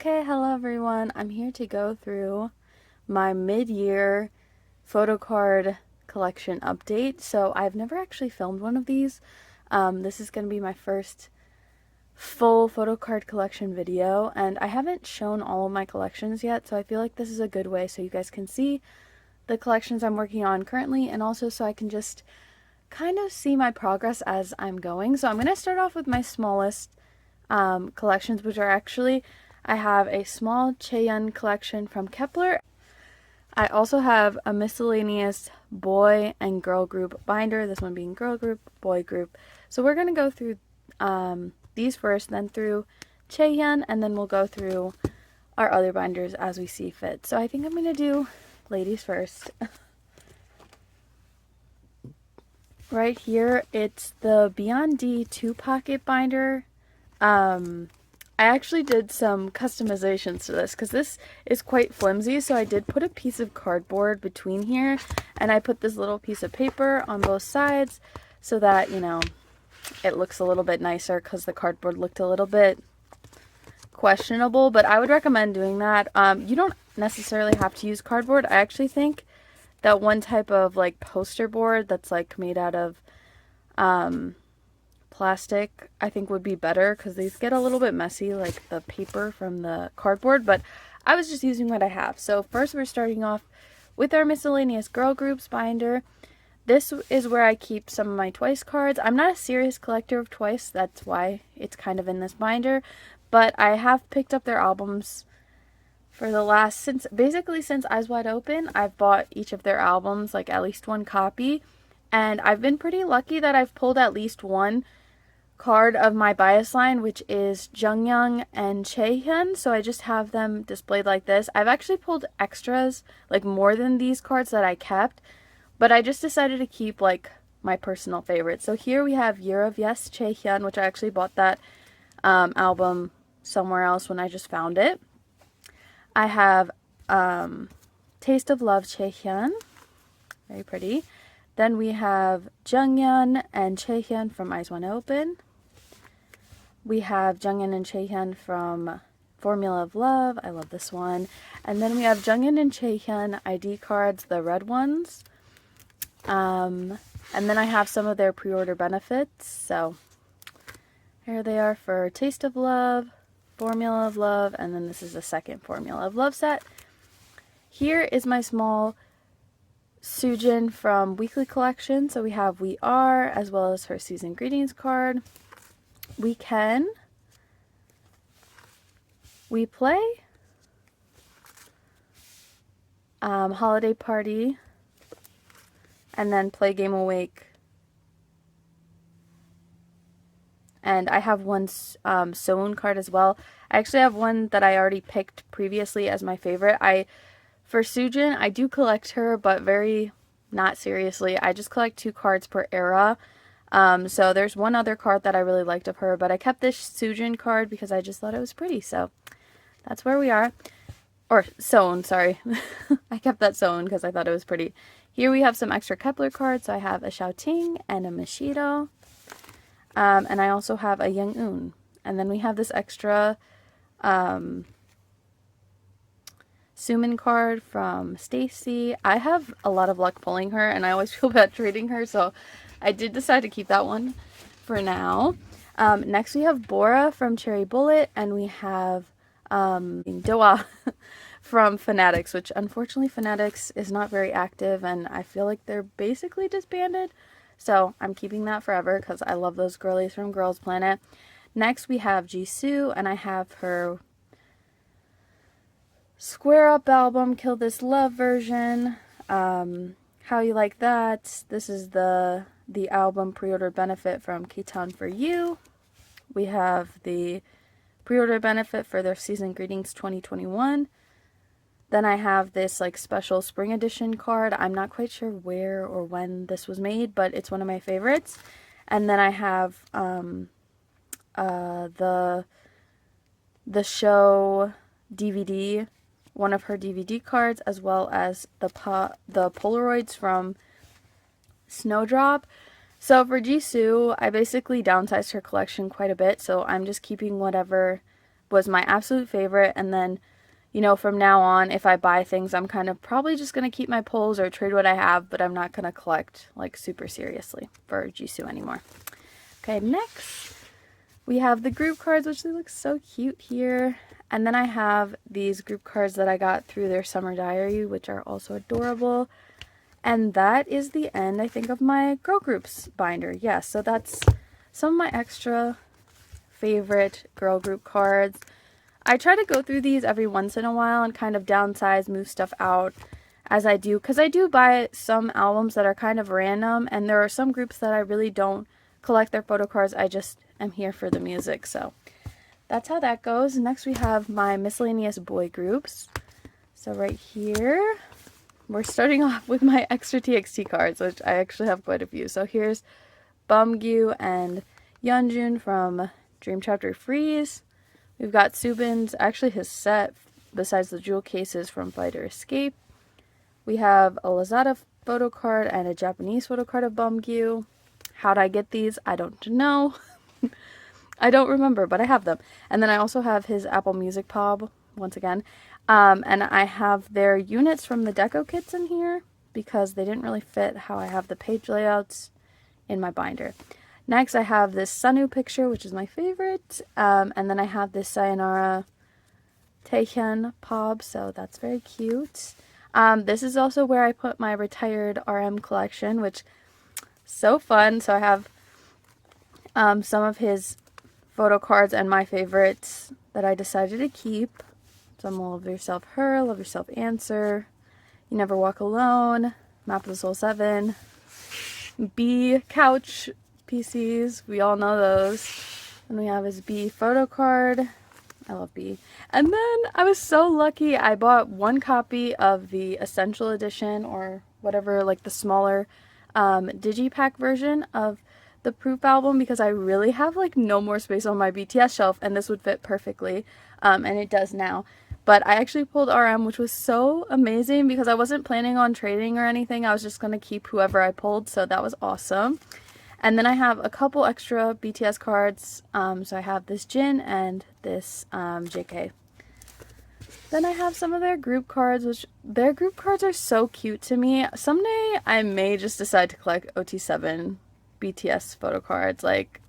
Okay, hello everyone. I'm here to go through my mid-year photocard collection update. So I've never actually filmed one of these. This is going to be my first full photocard collection video, and I haven't shown all of my collections yet, so I feel like this is a good way so you guys can see the collections I'm working on currently, and also so I can just kind of see my progress as I'm going. So I'm going to start off with my smallest collections, which are actually, I have a small Chaehyun collection from Kepler. I also have a miscellaneous boy and girl group binder, this one being girl group, boy group. So we're going to go through these first, then through Chaehyun, and then we'll go through our other binders as we see fit. So I think I'm going to do ladies first. Right here, it's the Beyond D 2-pocket binder. I actually did some customizations to this because this is quite flimsy, so I did put a piece of cardboard between here, and I put this little piece of paper on both sides so that, you know, it looks a little bit nicer because the cardboard looked a little bit questionable, but I would recommend doing that. You don't necessarily have to use cardboard. I actually think that one type of like poster board that's like made out of plastic I think would be better because these get a little bit messy, like the paper from the cardboard, but I was just using what I have. So first we're starting off with our miscellaneous girl groups binder. This is where I keep some of my Twice cards. I'm not a serious collector of Twice, that's why it's kind of in this binder, but I have picked up their albums for the last, since Eyes Wide Open. I've bought each of their albums, like at least one copy, and I've been pretty lucky that I've pulled at least one card of my bias line, which is Jungyoon and Chaehyun, so I just have them displayed like this. I've actually pulled extras, like more than these cards that I kept, but I just decided to keep like my personal favorites. So here we have Year of Yes Chaehyun, which I actually bought that album somewhere else when I just found it. I have Taste of Love Chaehyun, very pretty. Then we have Jungyeon and Chaehyun from Eyes Wide Open. We have Jungyeon and Chaehyun from Formula of Love. I love this one. And then we have Jungyeon and Chaehyun ID cards, the red ones. And then I have some of their pre-order benefits. So here they are for Taste of Love, Formula of Love, and then this is the second Formula of Love set. Here is my small Seeun from Weekly collection. So we have We Are, as well as her season greetings card. We Can, We Play, Holiday Party, and then Play Game Awake. And I have one seeun card as well. I actually have one that I already picked previously as my favorite. For Seeun, I do collect her, but very not seriously. I just collect 2 cards per era. So there's one other card that I really liked of her, but I kept this Seeun card because I just thought it was pretty. So that's where we are. Or seeun, sorry. I kept that seeun because I thought it was pretty. Here we have some extra Kepler cards. So I have a Xiaoting and a Mishido. And I also have a Yoon. And then we have this extra Sumin card from STAYC. I have a lot of luck pulling her, and I always feel bad trading her, so I did decide to keep that one for now. Next we have Bora from Cherry Bullet, and we have Doa from Fanatics, which unfortunately Fanatics is not very active, and I feel like they're basically disbanded. So I'm keeping that forever because I love those girlies from Girls Planet. Next we have Jisoo, and I have her Square Up album, Kill This Love version. How You Like That. This is the album pre-order benefit from K-Town For You. We have the pre-order benefit for their Season Greetings 2021. Then I have this like special spring edition card. I'm not quite sure where or when this was made, but it's one of my favorites. And then I have the show DVD, one of her DVD cards, as well as the Polaroids from Snowdrop. So for Jisoo, I basically downsized her collection quite a bit, so I'm just keeping whatever was my absolute favorite. And then, you know, from now on, if I buy things, I'm kind of probably just going to keep my pulls or trade what I have, but I'm not going to collect like super seriously for Jisoo anymore. Okay, next we have the group cards, which they look so cute here. And then I have these group cards that I got through their summer diary, which are also adorable. And that is the end, I think, of my girl groups binder. Yeah, so that's some of my extra favorite girl group cards. I try to go through these every once in a while and kind of downsize, move stuff out as I do. Because I do buy some albums that are kind of random. And there are some groups that I really don't collect their photo cards. I just am here for the music. So that's how that goes. Next we have my miscellaneous boy groups. So right here, we're starting off with my extra TXT cards, which I actually have quite a few. So here's Bumgyu and Yeonjun from Dream Chapter Freeze. We've got Subin's, actually his set, besides the jewel cases from Fighter Escape. We have a Lazada photo card and a Japanese photo card of Bumgyu. How'd I get these? I don't know. I don't remember, but I have them. And then I also have his Apple Music Pop, once again. And I have their units from the deco kits in here because they didn't really fit how I have the page layouts in my binder. Next, I have this Sunu picture, which is my favorite. And then I have this Sayonara Chaehyun pop, so that's very cute. This is also where I put my retired RM collection, which so fun. So I have some of his photo cards and my favorites that I decided to keep. Some Love Yourself Her, Love Yourself Answer, You Never Walk Alone, Map of the Soul 7, B Couch PCs, we all know those. And we have his B photo card. I love B. And then I was so lucky, I bought one copy of the Essential Edition or whatever, like the smaller digipack version of the Proof album because I really have like no more space on my BTS shelf and this would fit perfectly, and it does now. But I actually pulled RM, which was so amazing because I wasn't planning on trading or anything. I was just going to keep whoever I pulled, so that was awesome. And then I have a couple extra BTS cards. So I have this Jin and this JK. Then I have some of their group cards, which their group cards are so cute to me. Someday I may just decide to collect OT7 BTS photo cards. Like,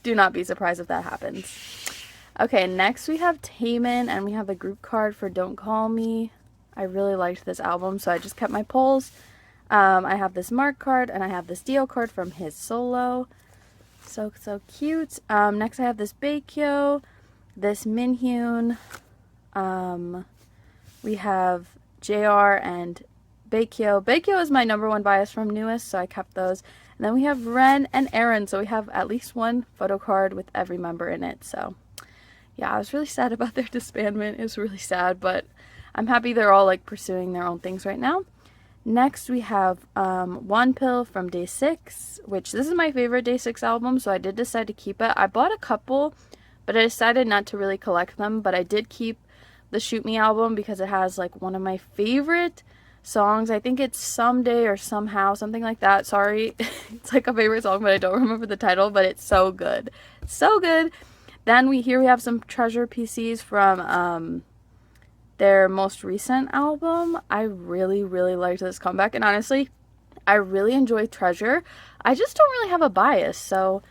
do not be surprised if that happens. Okay, next we have Taemin, and we have a group card for Don't Call Me. I really liked this album, so I just kept my pulls. I have this Mark card, and I have this Dio card from his solo. So cute. Next I have this Baekhyun, this Minhyun. We have JR and Baekhyun. Baekhyun is my #1 bias from Newest, so I kept those. And then we have Ren and Aaron, so we have at least one photo card with every member in it, so yeah, I was really sad about their disbandment. It was really sad, but I'm happy they're all like pursuing their own things right now. Next, we have One Pill from Day 6, which this is my favorite Day 6 album, so I did decide to keep it. I bought a couple, but I decided not to really collect them, but I did keep the Shoot Me album because it has like one of my favorite songs. I think it's Someday or Somehow, something like that. Sorry, it's like a favorite song, but I don't remember the title, but it's so good. So good. Then we have some Treasure PCs from their most recent album. I really liked this comeback, and honestly, I really enjoy Treasure. I just don't really have a bias, so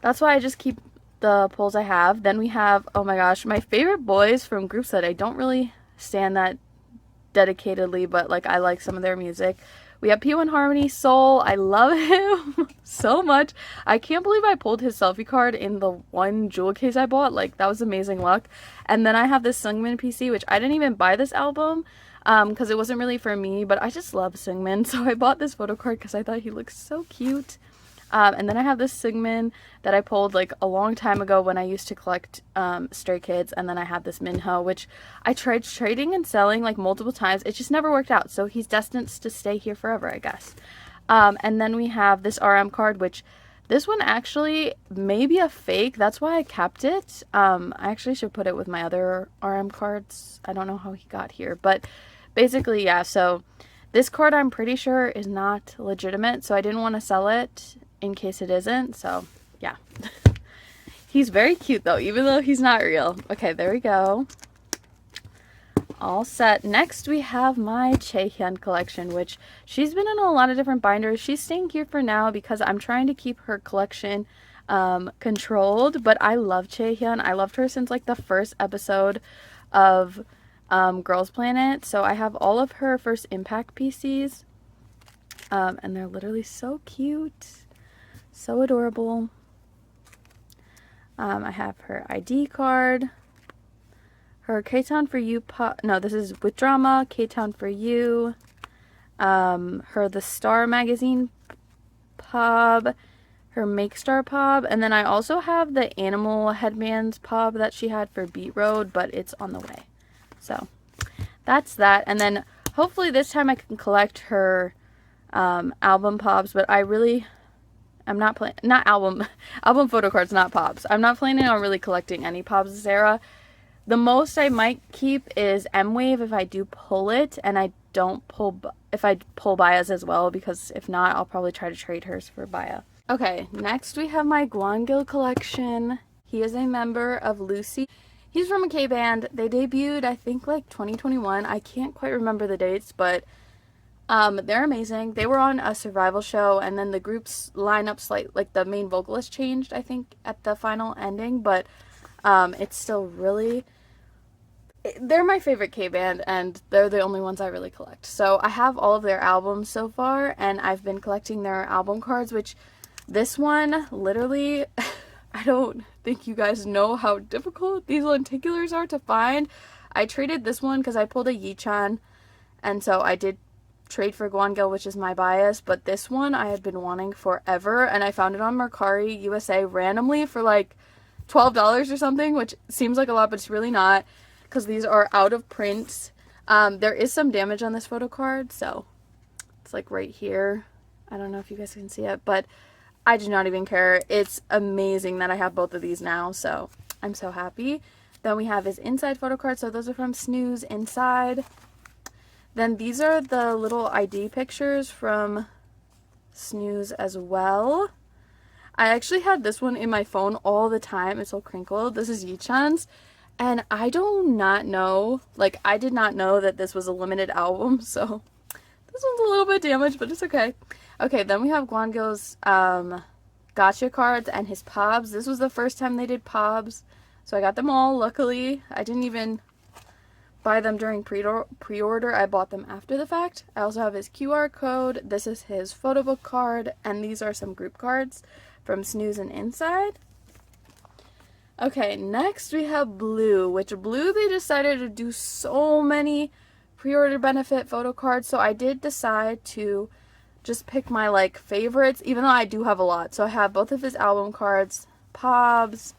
that's why I just keep the pulls I have. Then we have, oh my gosh, my favorite boys from groups that I don't really stand that dedicatedly, but like I like some of their music. We have P1 Harmony, Soul. I love him so much. I can't believe I pulled his selfie card in the one jewel case I bought. Like, that was amazing luck. And then I have this Seungmin PC, which I didn't even buy this album because it wasn't really for me, but I just love Seungmin. So I bought this photo card because I thought he looked so cute. And then I have this Seungmin that I pulled like a long time ago when I used to collect Stray Kids. And then I have this Minho, which I tried trading and selling like multiple times. It just never worked out. So he's destined to stay here forever, I guess. And then we have this RM card, which this one actually may be a fake. That's why I kept it. I actually should put it with my other RM cards. I don't know how he got here. But basically, yeah. So this card I'm pretty sure is not legitimate. So I didn't want to sell it in case it isn't, so yeah. He's very cute though, even though he's not real. Okay, there we go. All set. Next we have my Chaehyun collection, which she's been in a lot of different binders. She's staying here for now because I'm trying to keep her collection controlled, but I love Chaehyun. I loved her since like the first episode of Girls Planet. So I have all of her first Impact PCs, and they're literally so cute, so adorable. I have her ID card, her K-Town for You pub, no, this is with drama, K-Town for You, her The Star magazine pub, her Make Star pub, and then I also have the Animal Headbands pub that she had for Beat Road, but it's on the way. So that's that, and then hopefully this time I can collect her album pubs, but I'm not playing, not album photo cards, not pops. I'm not planning on really collecting any pops this era. The most I might keep is M-Wave if I do pull it, and I don't pull, if I pull Bayas as well, because if not, I'll probably try to trade hers for Baya. Okay, next we have my Gwangil collection. He is a member of Lucy. He's from a K-band. They debuted, I think, like 2021. I can't quite remember the dates, but they're amazing. They were on a survival show, and then the group's lineup like the main vocalist changed, I think, at the final ending, but it's still really, they're my favorite K-band, and they're the only ones I really collect. So I have all of their albums so far, and I've been collecting their album cards, which this one, literally, I don't think you guys know how difficult these lenticulars are to find. I traded this one because I pulled a Yi-chan, and so I did trade for Gwangil, which is my bias, but this one I had been wanting forever, and I found it on Mercari USA randomly for like $12 or something, which seems like a lot, but it's really not, because these are out of print. There is some damage on this photo card, so it's like right here. I don't know if you guys can see it, but I do not even care. It's amazing that I have both of these now, so I'm so happy. Then we have his inside photo card, so those are from Snooze Inside. Then these are the little ID pictures from Snooze as well. I actually had this one in my phone all the time. It's all crinkled. This is Yi-chan's. And I do not know, like, I did not know that this was a limited album, so this one's a little bit damaged, but it's okay. Okay, then we have Gwangil's gotcha cards and his pobs. This was the first time they did pobs, so I got them all, luckily. I didn't even buy them during pre-order. I bought them after the fact. I also have his QR code. This is his photo book card, and these are some group cards from Snooze and Inside. Okay, next we have Blue, which Blue, they decided to do so many pre-order benefit photo cards, so I did decide to just pick my like favorites, even though I do have a lot. So I have both of his album cards, pobs,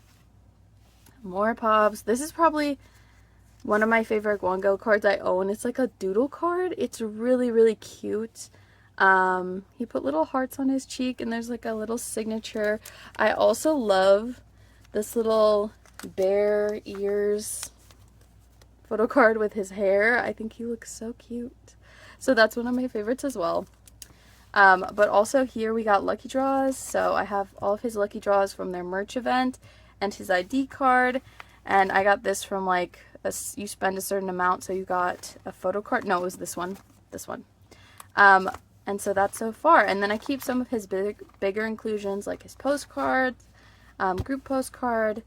more pobs. This is probably one of my favorite Gwangil cards I own. It's like a doodle card. It's really, really cute. He put little hearts on his cheek, and there's like a little signature. I also love this little bear ears photo card with his hair. I think he looks so cute. So that's one of my favorites as well. But also here we got lucky draws. So I have all of his lucky draws from their merch event and his ID card. And I got this from like, you spend a certain amount, so you got a photo card. No, it was this one. And so that's so far. And then I keep some of his bigger inclusions, like his postcards, group postcard,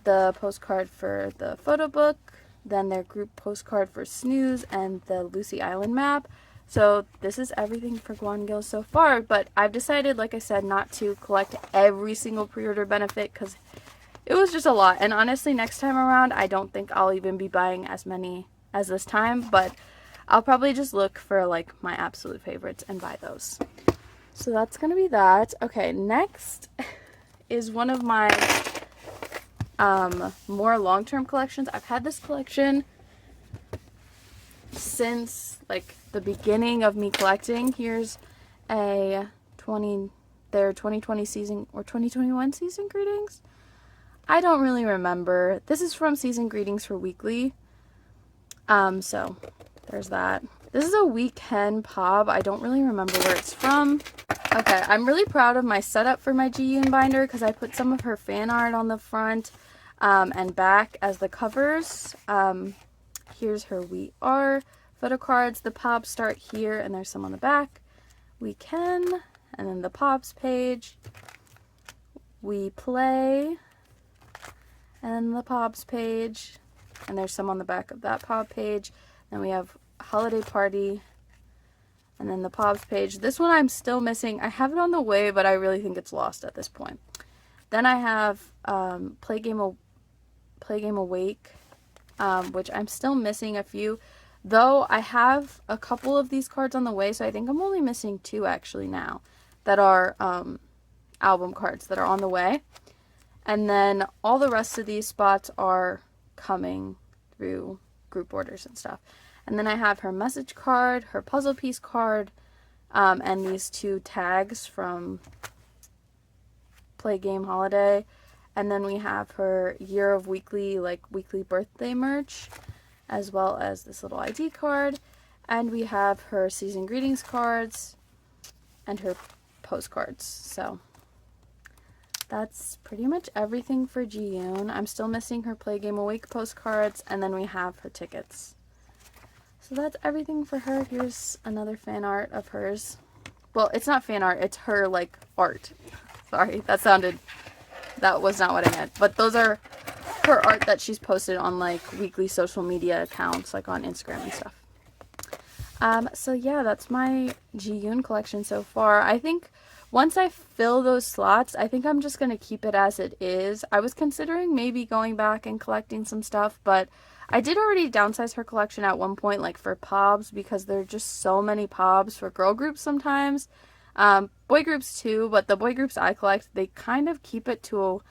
the postcard for the photo book, then their group postcard for Snooze, and the Lucy Island map. So this is everything for Gwangil so far, but I've decided, like I said, not to collect every single pre-order benefit because it was just a lot. And honestly, next time around, I don't think I'll even be buying as many as this time, but I'll probably just look for like my absolute favorites and buy those. So that's gonna be that. Okay, next is one of my more long-term collections. I've had this collection since like the beginning of me collecting. Here's a their 2020 season or 2021 season greetings. I don't really remember. This is from season greetings for Weekly. So there's that. This is a weekend pop. I don't really remember where it's from. Okay, I'm really proud of my setup for my Jiyoon binder because I put some of her fan art on the front and back as the covers. Here's her We Are photo cards. The pops start here and there's some on the back. We Can, and then the pops page. We Play, and then the pops page, and there's some on the back of that pop page. Then we have Holiday Party, and then the pops page. This one I'm still missing. I have it on the way, but I really think it's lost at this point. Then I have Play Game Awake, which I'm still missing a few, though I have a couple of these cards on the way, so I think I'm only missing 2 actually now that are album cards that are on the way. And then all the rest of these spots are coming through group orders and stuff. And then I have her message card, her puzzle piece card, and these 2 tags from Play Game Holiday. And then we have her year of weekly birthday merch, as well as this little ID card. And we have her season greetings cards and her postcards. So that's pretty much everything for Jiyoon. I'm still missing her Play Game Awake postcards, and then we have her tickets. So that's everything for her. Here's another fan art of hers. Well, it's not fan art, it's her, like, art. Sorry, that was not what I meant. But those are her art that she's posted on, like, weekly social media accounts, like on Instagram and stuff. So yeah, that's my Jiyoon collection so far. I think once I fill those slots, I think I'm just going to keep it as it is. I was considering maybe going back and collecting some stuff, but I did already downsize her collection at one point, like for pobs, because there are just so many pobs for girl groups sometimes. Boy groups too, but the boy groups I collect, they kind of keep it to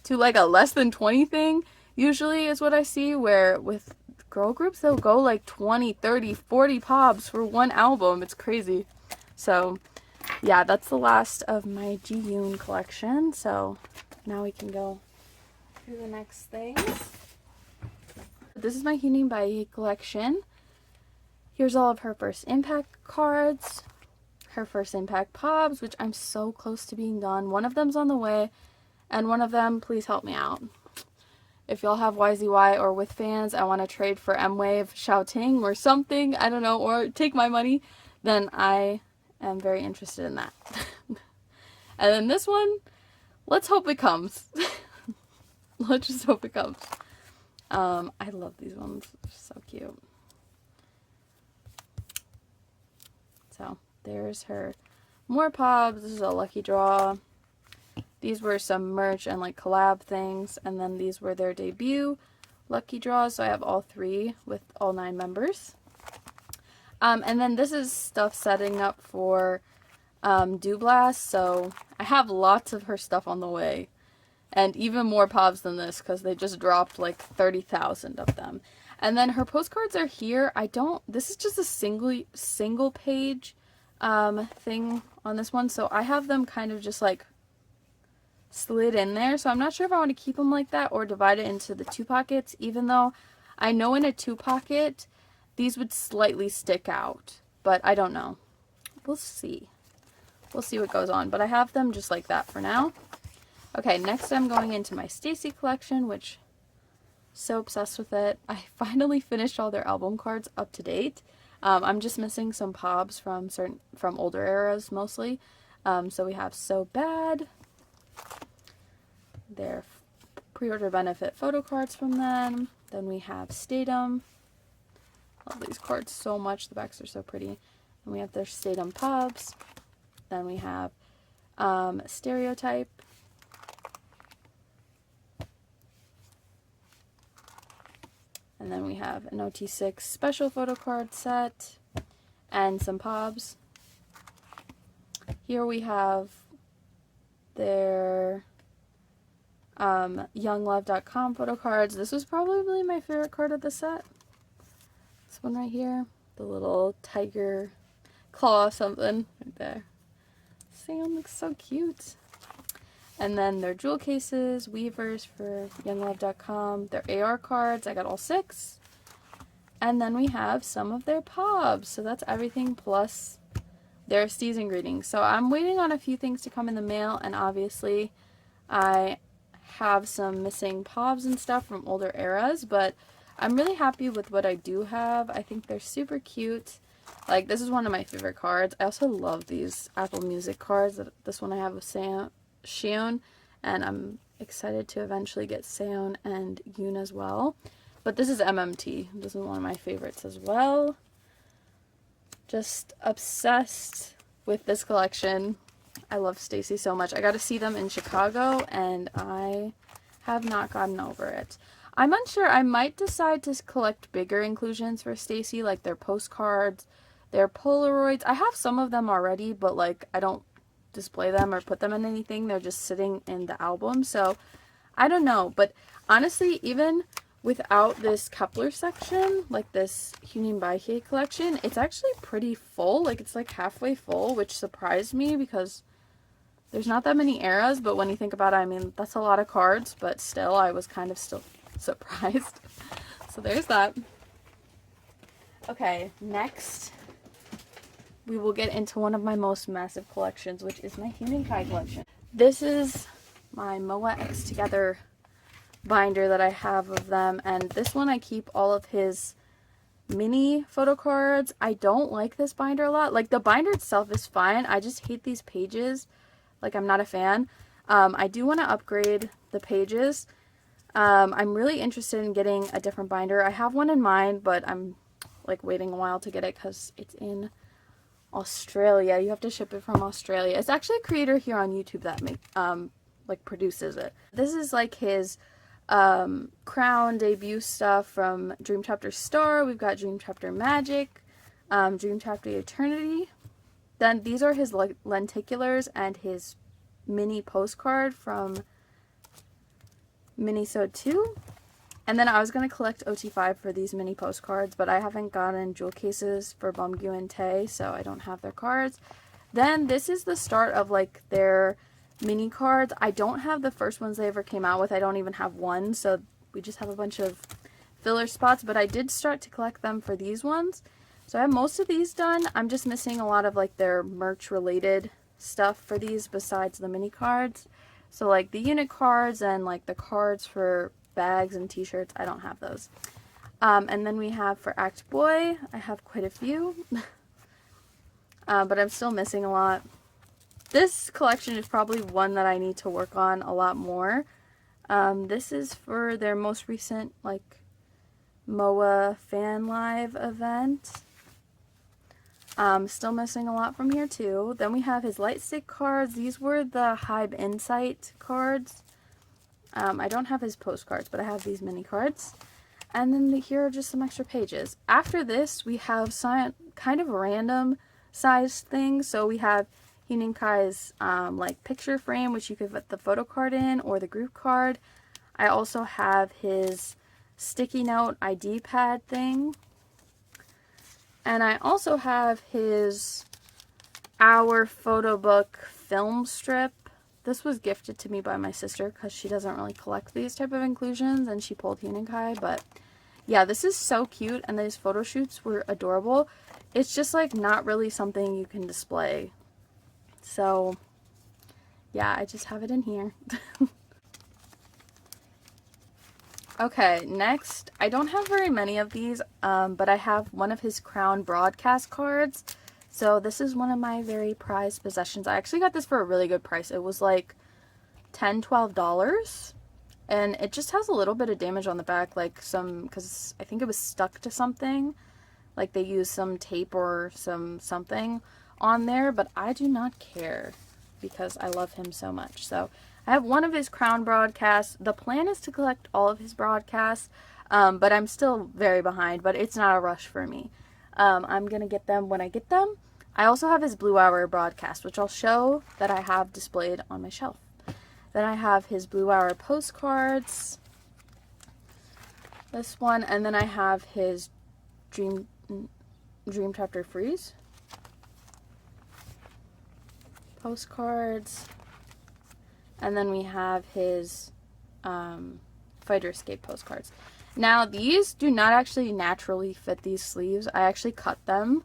like a less than 20 thing, usually is what I see, where with girl groups, they'll go like 20, 30, 40 pobs for one album. It's crazy. So yeah, that's the last of my Jiyoon collection. So now we can go through the next things. This is my Huening Bahiyyih collection. Here's all of her first impact cards, her first impact pobs, which I'm so close to being done. One of them's on the way, and one of them, please help me out. If y'all have YZY or with fans, I want to trade for M-Wave Shouting or something, I don't know, or take my money, then I am very interested in that. And then this one, let's hope it comes. Let's just hope it comes. I love these ones. They're so cute. So there's her more pobs. This is a lucky draw. These were some merch and like collab things, and then these were their debut lucky draws. So I have all 3 with all 9 members. And then this is stuff setting up for Do Blast. So I have lots of her stuff on the way, and even more pobs than this because they just dropped like 30,000 of them. And then her postcards are here. This is just a single page thing on this one, so I have them kind of just like slid in there. So I'm not sure if I want to keep them like that or divide it into the 2 pockets, even though I know in a 2 pocket these would slightly stick out, but I don't know. We'll see. We'll see what goes on, but I have them just like that for now. Okay, next I'm going into my STAYC collection, which so obsessed with it. I finally finished all their album cards up to date. I'm just missing some pobs from older eras mostly. So we have So Bad, their pre-order benefit photo cards from them. Then we have Statum. Love these cards so much. The backs are so pretty. And we have their Statum pobs. Then we have Stereotype. And then we have an OT6 special photo card set and some pobs. Here we have their younglove.com photo cards. This was probably my favorite card of the set. This one right here. The little tiger claw something right there. Seeun looks so cute. And then their jewel cases, weavers for younglove.com. Their AR cards, I got all 6. And then we have some of their pobs. So that's everything plus their season greetings. So I'm waiting on a few things to come in the mail, and obviously I have some missing pobs and stuff from older eras, but I'm really happy with what I do have. I think they're super cute. Like, this is one of my favorite cards. I also love these Apple Music cards. This one I have with Chaehyun, and I'm excited to eventually get Seeun and Yoon as well. But this is MMT. This is one of my favorites as well. Just obsessed with this collection. I love STAYC so much. I got to see them in Chicago, and I have not gotten over it. I'm unsure. I might decide to collect bigger inclusions for STAYC, like their postcards, their Polaroids. I have some of them already, but like I don't display them or put them in anything. They're just sitting in the album. So I don't know. But honestly, even without this Kepler section, like this Huening Bahiyyih collection, it's actually pretty full. Like, it's like halfway full, which surprised me because there's not that many eras, but when you think about it, I mean, that's a lot of cards, but still, I was kind of still surprised. So there's that. Okay, next, we will get into one of my most massive collections, which is my Hueningkai collection. This is my MOA X Together binder that I have of them, and this one I keep all of his mini photo cards. I don't like this binder a lot. Like, the binder itself is fine, I just hate these pages. Like, I'm not a fan. I do want to upgrade the pages. I'm really interested in getting a different binder. I have one in mind, but I'm like waiting a while to get it because it's in Australia. You have to ship it from Australia. It's actually a creator here on YouTube that like produces it. This is like his Crown debut stuff from Dream Chapter Star. We've got Dream Chapter Magic, Dream Chapter Eternity. Then these are his lenticulars and his mini postcard from Minisode 2. And then I was going to collect OT5 for these mini postcards, but I haven't gotten jewel cases for Gwangil and Tae, so I don't have their cards. Then this is the start of like their mini cards. I don't have the first ones they ever came out with. I don't even have one, so we just have a bunch of filler spots, but I did start to collect them for these ones. So I have most of these done. I'm just missing a lot of like their merch related stuff for these besides the mini cards. So like the unit cards and like the cards for bags and t-shirts, I don't have those. And then we have for Act Boy, I have quite a few. But I'm still missing a lot. This collection is probably one that I need to work on a lot more. This is for their most recent like MOA Fan Live event. Still missing a lot from here too. Then we have his light stick cards. These were the Hybe Insight cards. I don't have his postcards, but I have these mini cards. And then here are just some extra pages. After this, we have some kind of random sized things. So we have Hueninkai's like picture frame, which you could put the photo card in, or the group card. I also have his sticky note ID pad thing. And I also have his Our Photo Book film strip. This was gifted to me by my sister because she doesn't really collect these type of inclusions, and she pulled Hueningkai. But yeah, this is so cute, and these photo shoots were adorable. It's just like not really something you can display. So yeah, I just have it in here. Okay, next, I don't have very many of these, but I have one of his Crown broadcast cards. So this is one of my very prized possessions. I actually got this for a really good price. It was like $10, $12. And it just has a little bit of damage on the back, like some, because I think it was stuck to something. Like they used some tape or something on there, but I do not care because I love him so much. So I have one of his Crown broadcasts. The plan is to collect all of his broadcasts, but I'm still very behind, but it's not a rush for me. I'm going to get them when I get them. I also have his Blue Hour broadcast, which I'll show that I have displayed on my shelf. Then I have his Blue Hour postcards. This one, and then I have his Dream Chapter Freeze postcards. And then we have his Fighter Escape postcards. Now, these do not actually naturally fit these sleeves. I actually cut them.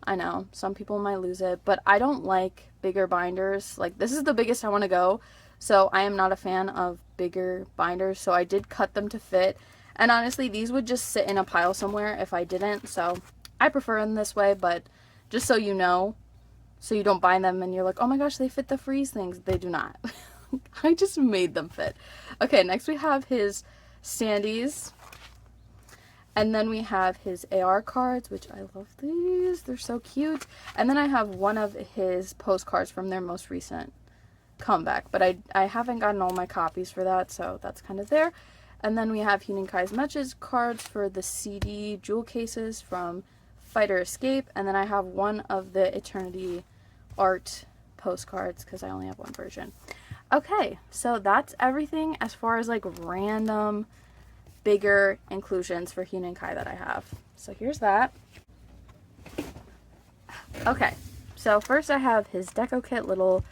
I know, some people might lose it, but I don't like bigger binders. Like, this is the biggest I want to go, so I am not a fan of bigger binders, so I did cut them to fit. And honestly, these would just sit in a pile somewhere if I didn't, so I prefer them this way, but just so you know, so you don't buy them and you're like, oh my gosh, they fit the freeze things. They do not. I just made them fit. Okay, next we have his standees. And then we have his AR cards, which I love these. They're so cute. And then I have one of his postcards from their most recent comeback. But I haven't gotten all my copies for that, so that's kind of there. And then we have Huening Matches cards for the CD jewel cases from Fighter Escape. And then I have one of the Eternity art postcards because I only have one version. Okay, so that's everything as far as like random bigger inclusions for Hueningkai that I have. So here's that. Okay, so first I have his deco kit little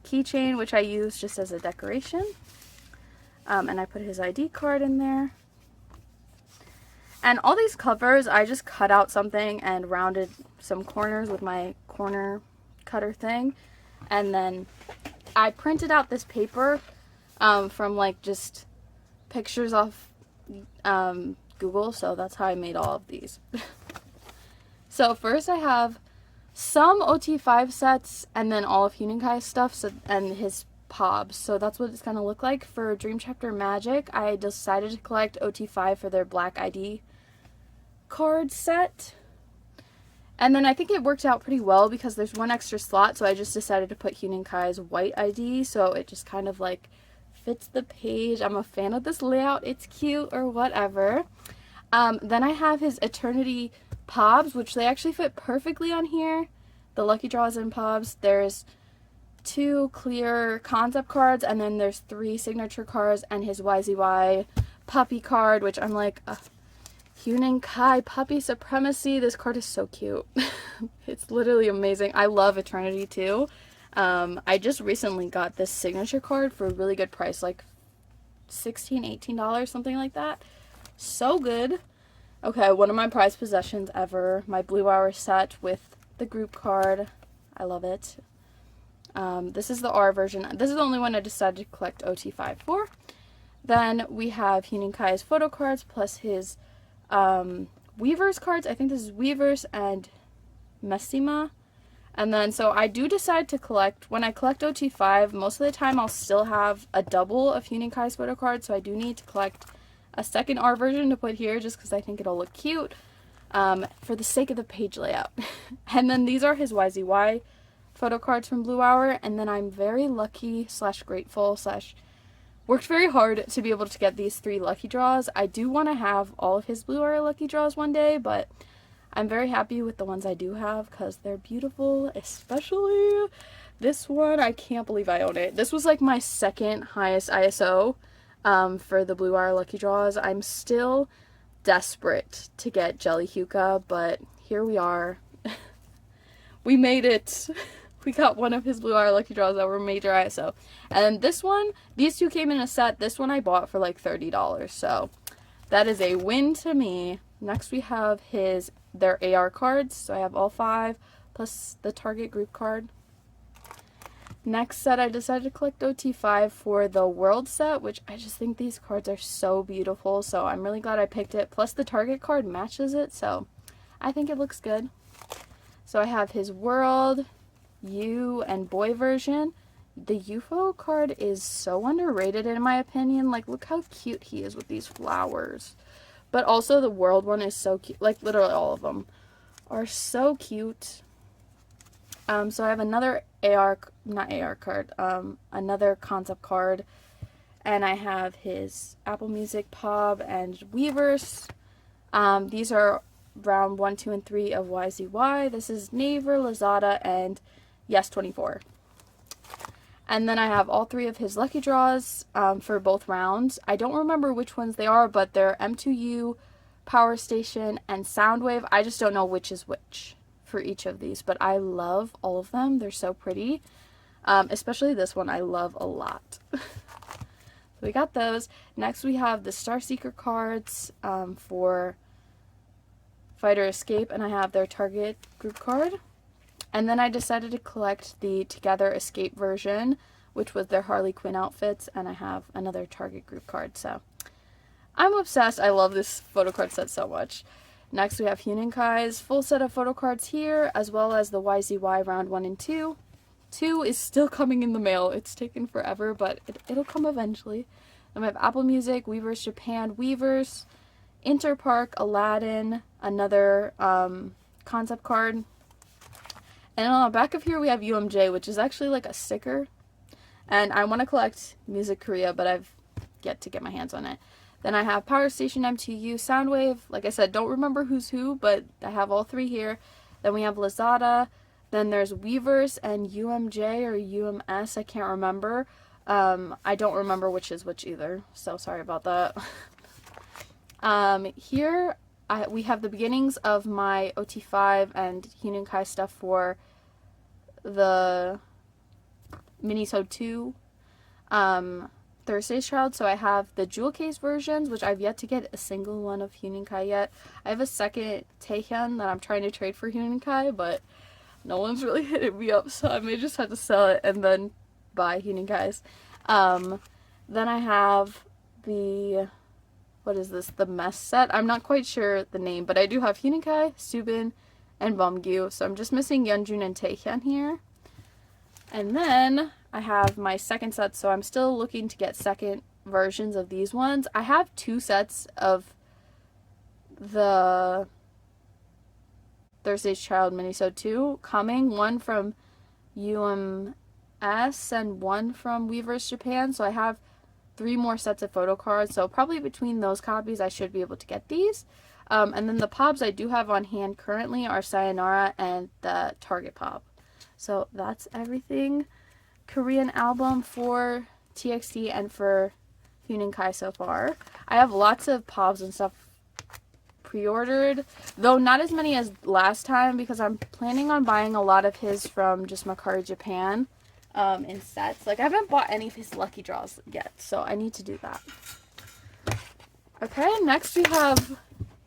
keychain, which I use just as a decoration. And I put his ID card in there. And all these covers, I just cut out something and rounded some corners with my corner cutter thing. And then I printed out this paper from like just pictures off Google, so that's how I made all of these. So first I have some OT5 sets and then all of Hueningkai stuff, so, and his pobs. So that's what it's gonna look like. For Dream Chapter Magic, I decided to collect OT5 for their Black ID card set. And then I think it worked out pretty well because there's one extra slot, so I just decided to put Hueningkai's white ID, so it just kind of like fits the page. I'm a fan of this layout. It's cute or whatever. Then I have his Eternity pobs, which they actually fit perfectly on here. The Lucky Draws and pobs. There's 2 clear concept cards, and then there's 3 signature cards, and his YZY puppy card, which I'm like, Hueningkai puppy supremacy. This card is so cute. It's literally amazing. I love Eternity too. I just recently got this signature card for a really good price, like $16, $18, something like that. So good. Okay, one of my prized possessions ever, my Blue Hour set with the group card. I love it. This is the R version. This is the only one I decided to collect OT5 for. Then we have Hueningkai's photo cards plus his Weavers cards. I think this is Weavers and Messima. And then, so I do decide to collect, when I collect OT5, most of the time I'll still have a double of Hueningkai's photo cards, so I do need to collect a second R version to put here just because I think it'll look cute for the sake of the page layout. And then these are his YZY photo cards from Blue Hour, and then I'm very lucky / grateful / worked very hard to be able to get these 3 lucky draws. I do want to have all of his Blue Hour lucky draws one day, but I'm very happy with the ones I do have because they're beautiful, especially this one. I can't believe I own it. This was like my second highest ISO for the Blue Hour lucky draws. I'm still desperate to get Jelly Hyuka, but here we are. We made it. We got one of his Blue Hour lucky draws that were major ISO. And this one, these 2 came in a set. This one I bought for like $30, so that is a win to me. Next we have their AR cards, so I have all 5 plus the Target group card. Next set, I decided to collect OT5 for the World set, which I just think these cards are so beautiful, so I'm really glad I picked it. Plus the Target card matches it, so I think it looks good. So I have his World, U, and Boy version. The UFO card is so underrated in my opinion. Like, look how cute he is with these flowers. But also the World one is so cute. Like, literally all of them are so cute. So I have another another concept card. And I have his Apple Music Pop and Weavers. These are round 1, 2, and 3 of YZY. This is Naver, Lazada, and Yes24. And then I have all 3 of his lucky draws for both rounds. I don't remember which ones they are, but they're M2U, Power Station, and Soundwave. I just don't know which is which for each of these, but I love all of them. They're so pretty. Especially this one I love a lot. So we got those. Next we have the Star Seeker cards for Fighter Escape, and I have their Target group card. And then I decided to collect the Together Escape version, which was their Harley Quinn outfits, and I have another Target group card. So I'm obsessed. I love this photo card set so much. Next we have Huening full set of photo cards here, as well as the YZY round 1 and 2. 2 is still coming in the mail. It's taken forever, but it'll come eventually. Then we have Apple Music, Weverse Japan, Weverse, Interpark, Aladdin, another concept card. And on the back of here we have UMJ, which is actually like a sticker. And I want to collect Music Korea, but I've yet to get my hands on it. Then I have Power Station, MTU, Soundwave. Like I said, don't remember who's who, but I have all 3 here. Then we have Lazada. Then there's Weverse and UMJ or UMS. I can't remember. I don't remember which is which either, so sorry about that. Here we have the beginnings of my OT5 and Hueningkai stuff for the Minisode 2 Thursday's Child. So I have the jewel case versions, which I've yet to get a single one of Hueningkai yet. I have a second Chaehyun that I'm trying to trade for Hueningkai, but no one's really hitting me up, so I may just have to sell it and then buy Hueningkais. Then I have the, what is this, the mess set. I'm not quite sure the name, but I do have Hueningkai, Subin, and Bumgyu, so I'm just missing Yeonjun and Taehyun here. And then I have my second set, so I'm still looking to get second versions of these ones. I have 2 sets of the Thursday's Child Minisode 2 coming, one from UMS and one from Weverse Japan, so I have 3 more sets of photo cards, so probably between those copies I should be able to get these. And then the pops I do have on hand currently are Sayonara and the Target pop. So that's everything Korean album for TXT and for Hueningkai so far. I have lots of pops and stuff pre-ordered, though not as many as last time because I'm planning on buying a lot of his from just Mercari Japan in sets. Like I haven't bought any of his lucky draws yet, so I need to do that. Okay, next we have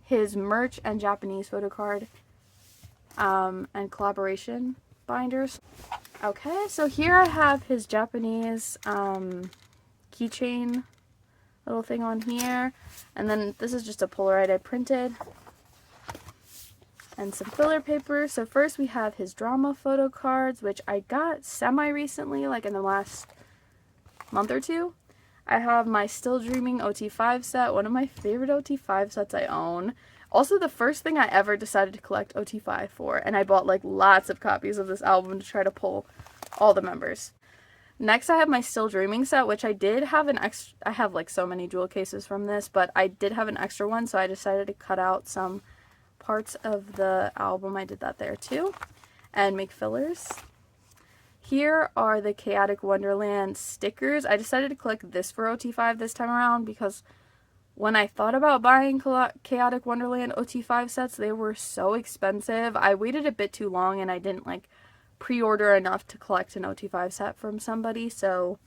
his merch and Japanese photo card and collaboration binders. Okay, so here I have his Japanese keychain little thing on here, and then this is just a Polaroid I printed and some filler paper. So first we have his drama photo cards, which I got semi recently, like in the last month or 2. I have my Still Dreaming OT5 set, one of my favorite OT5 sets I own. Also the first thing I ever decided to collect OT5 for, and I bought like lots of copies of this album to try to pull all the members. Next I have my Still Dreaming set, which I did have an extra, I have like so many jewel cases from this, but I did have an extra one, so I decided to cut out some parts of the album. I did that there too, and make fillers. Here are the Chaotic Wonderland stickers. I decided to collect this for OT5 this time around because when I thought about buying Chaotic Wonderland OT5 sets, they were so expensive. I waited a bit too long and I didn't like pre-order enough to collect an OT5 set from somebody, so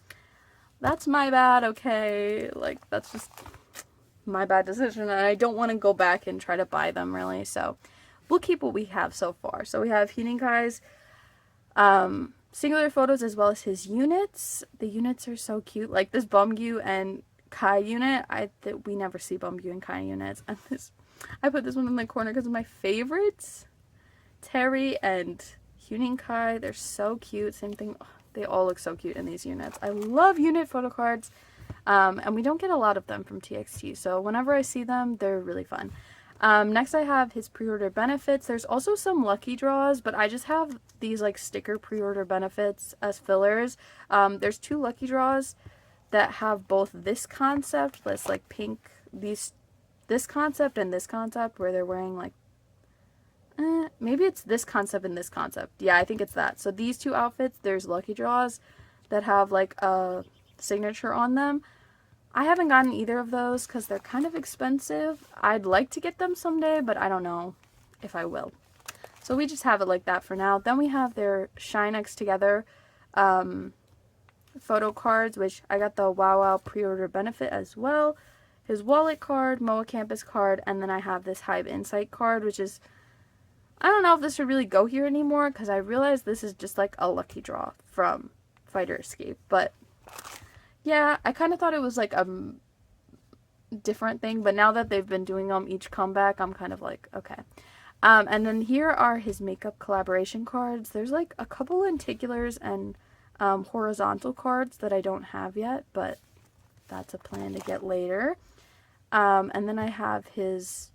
that's my bad, okay? Like, that's just my bad decision, and I don't want to go back and try to buy them, really, so we'll keep what we have so far. So we have Hueningkai's singular photos as well as his units. The units are so cute, like this Bumgyu and Kai unit. We never see Bumgyu and Kai units, and I put this one in the corner because of my favorites, Terry and Hueningkai. They're so cute. Same thing. Oh, they all look so cute in these units. I love unit photo cards, and we don't get a lot of them from TXT, so whenever I see them, they're really fun. Next I have his pre-order benefits. There's also some lucky draws, but I just have these like sticker pre-order benefits as fillers. There's 2 lucky draws that have both this concept, this like pink, this concept and this concept where they're wearing like maybe it's this concept and this concept. Yeah, I think it's that. So these 2 outfits, there's lucky draws that have like a signature on them. I haven't gotten either of those because they're kind of expensive. I'd like to get them someday, but I don't know if I will. So we just have it like that for now. Then we have their Shine X Together photo cards, which I got the Wow Wow pre-order benefit as well. His wallet card, MOA Campus card, and then I have this Hive Insight card, which is, I don't know if this should really go here anymore, because I realize this is just like a lucky draw from Fighter Escape. But yeah, I kind of thought it was like a different thing, but now that they've been doing them each comeback, I'm kind of like, okay. And then here are his makeup collaboration cards. There's like a couple lenticulars and horizontal cards that I don't have yet, but that's a plan to get later. And then I have his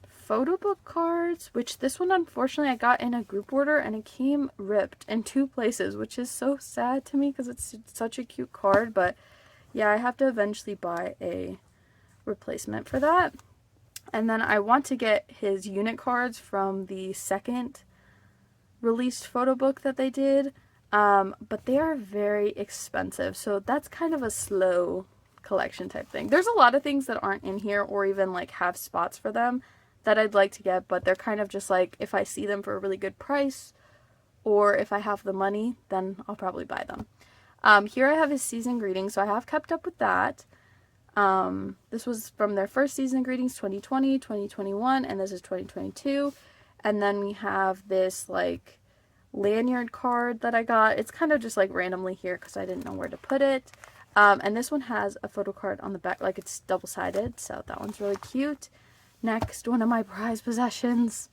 photo book cards, which this one unfortunately I got in a group order and it came ripped in 2 places, which is so sad to me because it's such a cute card. But yeah, I have to eventually buy a replacement for that. And then I want to get his unit cards from the second released photo book that they did, but they are very expensive, so that's kind of a slow collection type thing. There's a lot of things that aren't in here or even like have spots for them that I'd like to get, but they're kind of just like if I see them for a really good price or if I have the money, then I'll probably buy them. Here I have his season greetings, so I have kept up with that. This was from their first season greetings, 2020, 2021, and this is 2022. And then we have this like lanyard card that I got. It's kind of just like randomly here because I didn't know where to put it. And this one has a photo card on the back, like it's double-sided, so that one's really cute. Next, one of my prized possessions,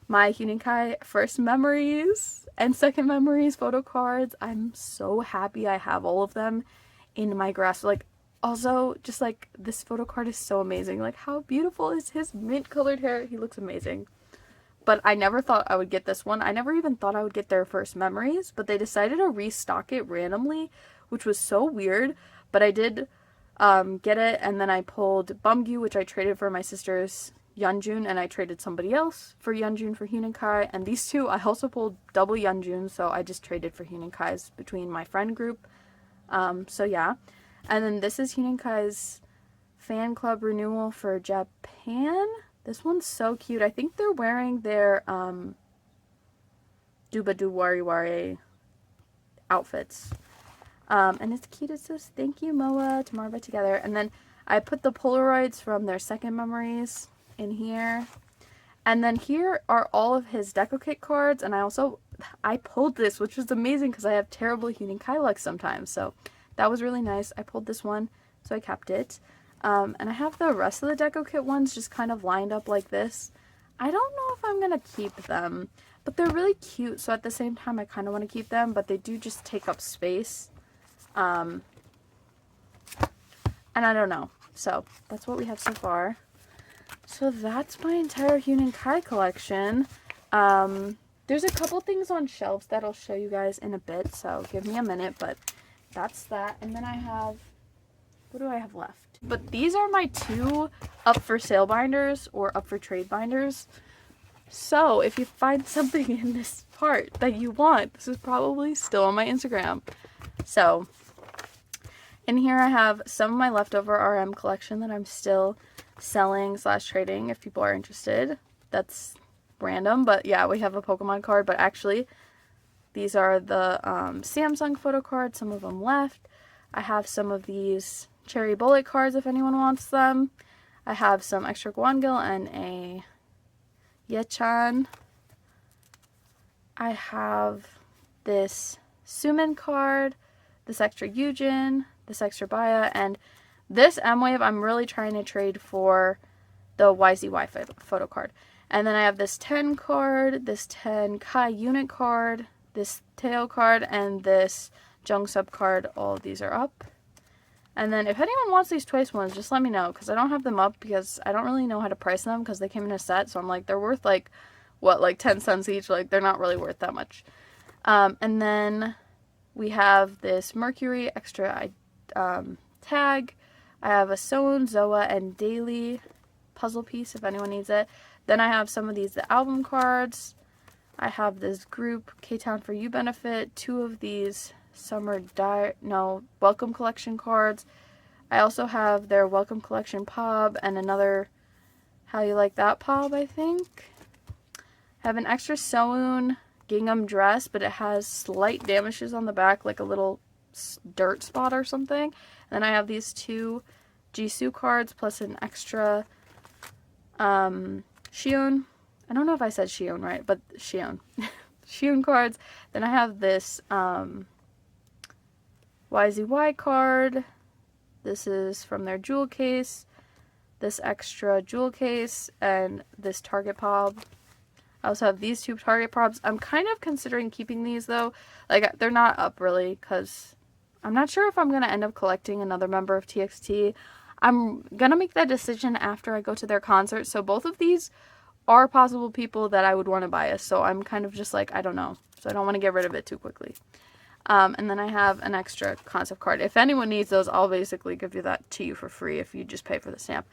my Hueningkai first memories and second memories photo cards. I'm so happy I have all of them in my grasp. Like, also, just like this photo card is so amazing. Like, how beautiful is his mint colored hair? He looks amazing. But I never thought I would get this one. I never even thought I would get their first memories, but they decided to restock it randomly, which was so weird. But I did get it, and then I pulled Bumgyu, which I traded for my sister's Yeonjun, and I traded somebody else for Yeonjun for Hueningkai. And these two, I also pulled double Yeonjun, so I just traded for Hueningkai's between my friend group. So yeah. And then this is Hueningkai's fan club renewal for Japan. This one's so cute. I think they're wearing their Dubadu Wari Wari outfits. And it's cute. It says, "Thank you, Moa, tomorrow by together." And then I put the Polaroids from their second memories in here. And then here are all of his deco kit cards. And I pulled this, which was amazing because I have terrible Hueningkai luck sometimes. So that was really nice. I pulled this one, so I kept it. And I have the rest of the deco kit ones just kind of lined up like this. I don't know if I'm going to keep them, but they're really cute. So at the same time, I kind of want to keep them, but they do just take up space. And I don't know. So that's what we have so far. So that's my entire Hueningkai collection. There's a couple things on shelves that I'll show you guys in a bit, so give me a minute, but that's that. And then I have, what do I have left? But these are my 2 up for sale binders or up for trade binders. So if you find something in this part that you want, this is probably still on my Instagram. So in here I have some of my leftover RM collection that I'm still selling / trading if people are interested. That's random, but yeah, we have a Pokemon card, but actually these are the Samsung photo cards, some of them left. I have some of these cherry bullet cards if anyone wants them. I have some extra Gwangil and a Yechan. I have this Sumin card, this extra Yujin, this extra Baya, and this M-Wave I'm really trying to trade for the YZY photo card. And then I have this 10 card, this 10 Kai unit card, this Teo card, and this Jungsub card. All of these are up. And then if anyone wants these twice ones, just let me know, because I don't have them up because I don't really know how to price them because they came in a set. So I'm like, they're worth like, what, like 10 cents each? Like, they're not really worth that much. And then we have this Mercury extra tag. I have a Seeun, Zoa, and Daily puzzle piece if anyone needs it. Then I have some of these, the album cards. I have this group, K-Town for You benefit, 2 of these welcome collection cards. I also have their welcome collection pop and another How You Like That pop, I think. I have an extra Seeun gingham dress, but it has slight damages on the back, like a little dirt spot or something. And then I have these 2 Jisoo cards plus an extra Sieun. I don't know if I said Chaehyun right, but Sieun. Sieun cards. Then I have this YZY card. This is from their jewel case. This extra jewel case and this Target Pop. I also have these 2 Target Props. I'm kind of considering keeping these though. Like, they're not up really because I'm not sure if I'm going to end up collecting another member of TXT. I'm going to make that decision after I go to their concert. So both of these are possible people that I would want to bias. So I'm kind of just like, I don't know. So I don't want to get rid of it too quickly. And then I have an extra concept card. If anyone needs those, I'll basically give you that to you for free if you just pay for the stamp.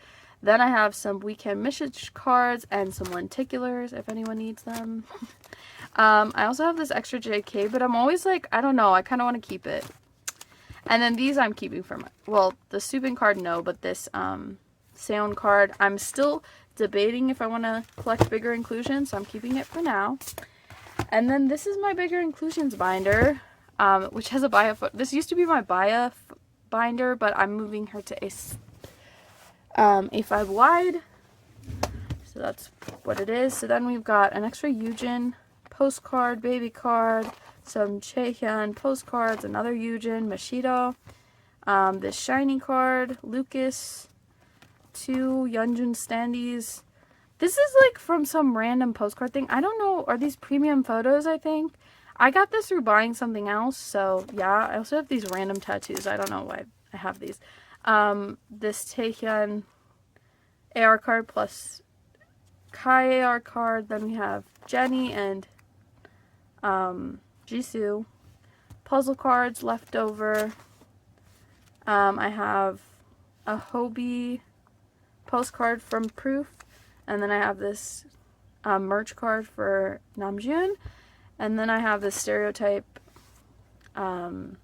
Then I have some weekend message cards and some lenticulars if anyone needs them. I also have this extra JK, but I'm always like, I don't know, I kind of want to keep it. And then these I'm keeping for my, well, the Subin card, no, but this seeun card, I'm still debating if I want to collect bigger inclusions, so I'm keeping it for now. And then this is my bigger inclusions binder, which has a Bahiyyih foot. This used to be my Bahiyyih binder, but I'm moving her to A5 wide. So that's what it is. So then we've got an extra Yoon postcard, baby card, some Chaehyun postcards, another Yoon, Mashido, this shiny card, Lucas, 2 Yeonjun standees. This is like from some random postcard thing. I don't know. Are these premium photos, I think? I got this through buying something else. So yeah, I also have these random tattoos. I don't know why I have these. This Chaehyun AR card plus Kai AR card. Then we have Jenny and Jisoo. Puzzle cards left over. I have a Hobie postcard from Proof. And then I have this merch card for Namjoon. And then I have this stereotype Polaroid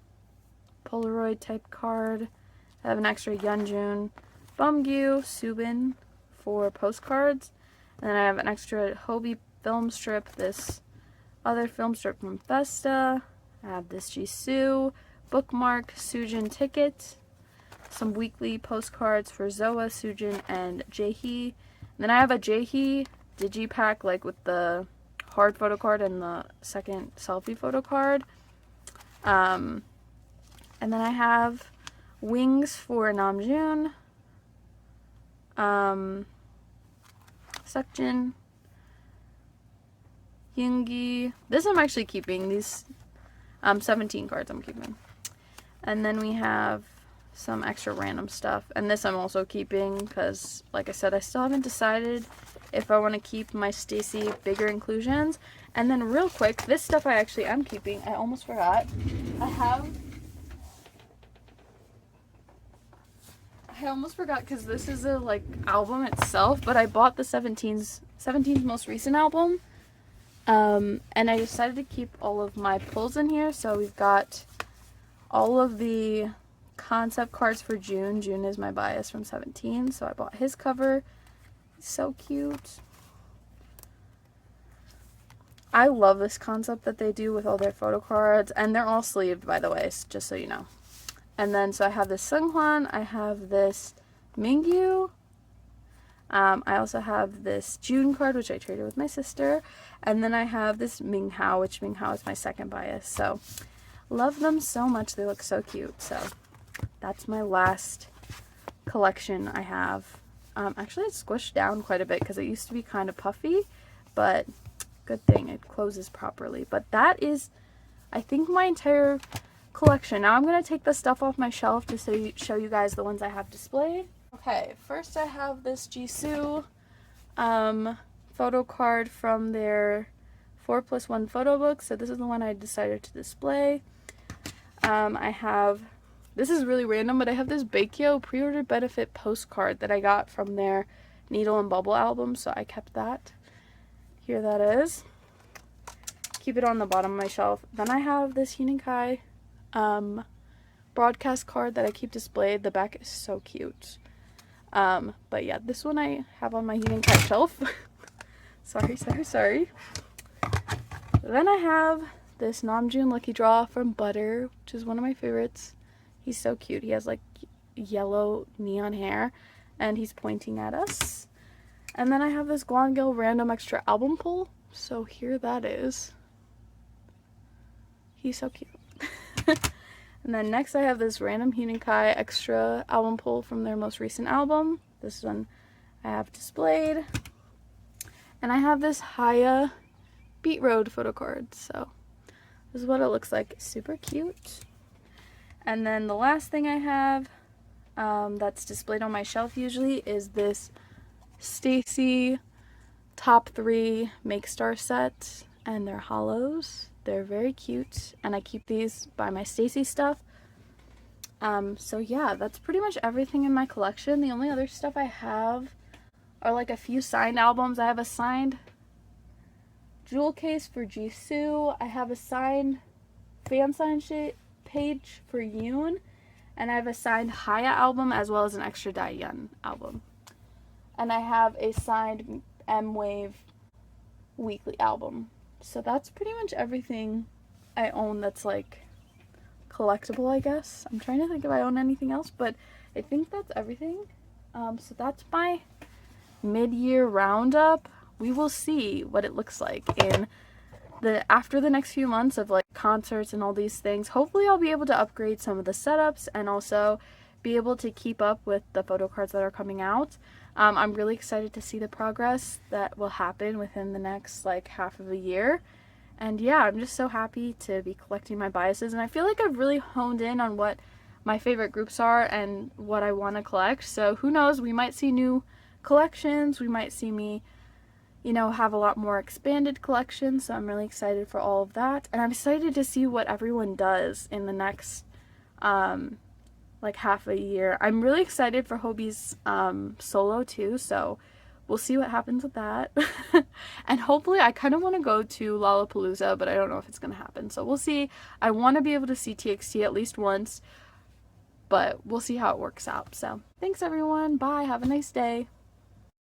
type card. I have an extra Yeonjun Bumgyu Subin for postcards. And then I have an extra Hobie film strip, this other film strip from Festa. I have this Jisoo bookmark Soojin ticket. Some weekly postcards for Zoa, Soojin, and Jaehee. Then I have a Jaehee digipack, like with the hard photo card and the second selfie photo card. And then I have wings for Namjoon, Seokjin, Yoongi. This I'm actually keeping. These 17 cards I'm keeping. And then we have some extra random stuff, and this I'm also keeping because, like I said, I still haven't decided if I want to keep my STAYC bigger inclusions. And then real quick, this stuff I actually am keeping. I almost forgot. I almost forgot because this is a like album itself, but I bought the 17's most recent album, and I decided to keep all of my pulls in here. So we've got all of the concept cards for June. June is my bias from 17, so I bought his cover. He's so cute. I love this concept that they do with all their photo cards, and they're all sleeved, by the way, just so you know. And then so I have this Seunghwan, I have this Mingyu, I also have this June card, which I traded with my sister, and then I have this Minghao, which Minghao is my second bias. So love them so much. They look so cute. So that's my last collection I have. Actually, it's squished down quite a bit because it used to be kind of puffy, but good thing it closes properly. But that is, I think, my entire collection. Now I'm going to take the stuff off my shelf to show you guys the ones I have displayed. Okay, first I have this Jisoo photo card from their 4+1 photo book. So this is the one I decided to display. I have, this is really random, but I have this Baekhyun pre-order benefit postcard that I got from their Needle and Bubble album, so I kept that. Here that is. Keep it on the bottom of my shelf. Then I have this Hueningkai broadcast card that I keep displayed. The back is so cute. But yeah, this one I have on my Hueningkai shelf. sorry. So Then I have this Namjoon Lucky Draw from Butter, which is one of my favorites. He's so cute. He has like yellow neon hair and he's pointing at us. And then I have this Gwangil random extra album pull. So here that is. He's so cute. And then next I have this random Hueningkai extra album pull from their most recent album. This one I have displayed. And I have this Haya Beat Road photo card. So this is what it looks like. Super cute. And then the last thing I have that's displayed on my shelf usually is this STAYC top 3 Make Star set, and they're hollows. They're very cute, and I keep these by my STAYC stuff. So yeah, that's pretty much everything in my collection. The only other stuff I have are like a few signed albums. I have a signed jewel case for Jisoo. I have a signed fan sign page for Yoon, and I have a signed Haya album as well as an extra Jiyoon album. And I have a signed M-Wave weekly album. So that's pretty much everything I own that's like collectible, I guess. I'm trying to think if I own anything else, but I think that's everything. So that's my mid-year roundup. We will see what it looks like after the next few months of like concerts and all these things. Hopefully I'll be able to upgrade some of the setups and also be able to keep up with the photo cards that are coming out. I'm really excited to see the progress that will happen within the next like half of a year. And yeah, I'm just so happy to be collecting my biases, and I feel like I've really honed in on what my favorite groups are and what I want to collect. So who knows, we might see new collections, we might see me, you know, have a lot more expanded collections. So I'm really excited for all of that, and I'm excited to see what everyone does in the next like half a year. I'm really excited for Hobie's solo too, so we'll see what happens with that. And hopefully I kind of want to go to Lollapalooza, but I don't know if it's going to happen, so we'll see. I want to be able to see TXT at least once, but we'll see how it works out. So thanks everyone, bye, have a nice day.